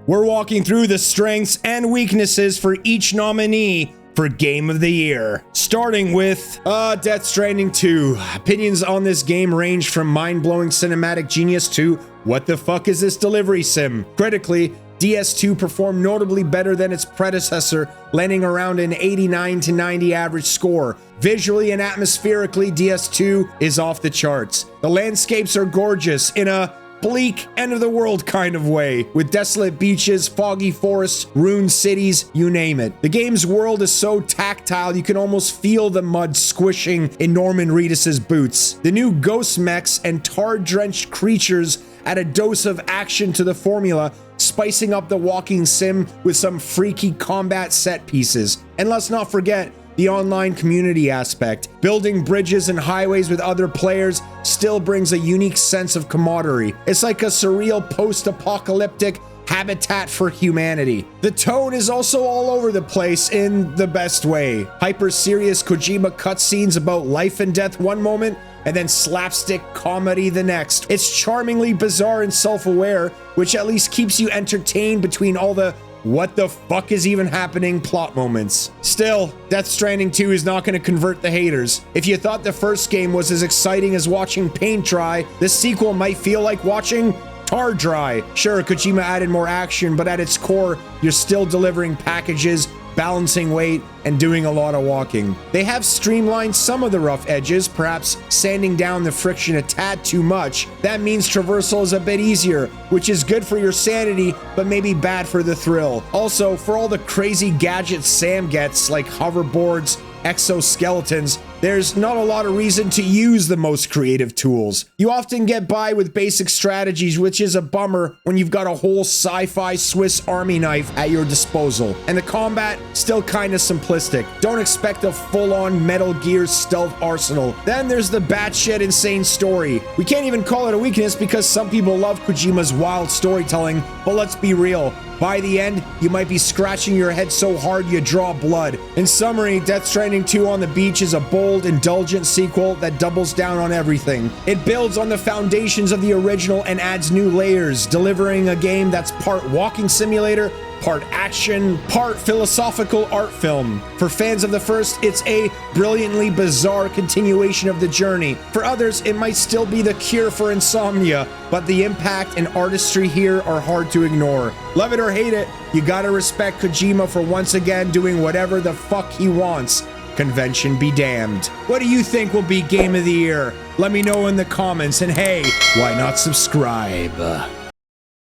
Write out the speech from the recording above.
we're walking through the strengths and weaknesses for each nominee for Game of the Year. Starting with Death Stranding 2. Opinions on this game range from mind-blowing cinematic genius to what the fuck is this delivery sim? Critically, DS2 performed notably better than its predecessor, landing around an 89 to 90 average score. Visually and atmospherically, DS2 is off the charts. The landscapes are gorgeous in a bleak, end-of-the-world kind of way, with desolate beaches, foggy forests, ruined cities, you name it. The game's world is so tactile, you can almost feel the mud squishing in Norman Reedus's boots. The new ghost mechs and tar-drenched creatures add a dose of action to the formula, spicing up the walking sim with some freaky combat set pieces. And let's not forget the online community aspect. Building bridges and highways with other players still brings a unique sense of camaraderie. It's like a surreal post-apocalyptic habitat for humanity. The tone is also all over the place in the best way. Hyper-serious Kojima cutscenes about life and death one moment, and then slapstick comedy the next. It's charmingly bizarre and self-aware, which at least keeps you entertained between all the what the fuck is even happening plot moments. Still, Death Stranding 2 is not going to convert the haters. If you thought the first game was as exciting as watching paint dry, this sequel might feel like watching tar dry. Sure, Kojima added more action, but at its core, you're still delivering packages, balancing weight, and doing a lot of walking. They have streamlined some of the rough edges, perhaps sanding down the friction a tad too much. That means traversal is a bit easier, which is good for your sanity, but maybe bad for the thrill. Also, for all the crazy gadgets Sam gets, like hoverboards, exoskeletons, there's not a lot of reason to use the most creative tools. You often get by with basic strategies, which is a bummer when you've got a whole sci-fi Swiss army knife at your disposal. And the combat, still kind of simplistic. Don't expect a full-on Metal Gear stealth arsenal. Then there's the batshit insane story. We can't even call it a weakness because some people love Kojima's wild storytelling, but let's be real. By the end, you might be scratching your head so hard you draw blood. In summary, Death Stranding 2 on the Beach is a bold, indulgent sequel that doubles down on everything. It builds on the foundations of the original and adds new layers, delivering a game that's part walking simulator, part action, part philosophical art film. For fans of the first, it's a brilliantly bizarre continuation of the journey. For others, it might still be the cure for insomnia, but the impact and artistry here are hard to ignore. Love it or hate it, you gotta respect Kojima for once again doing whatever the fuck he wants. Convention be damned. What do you think will be Game of the Year? Let me know in the comments, and hey, why not subscribe?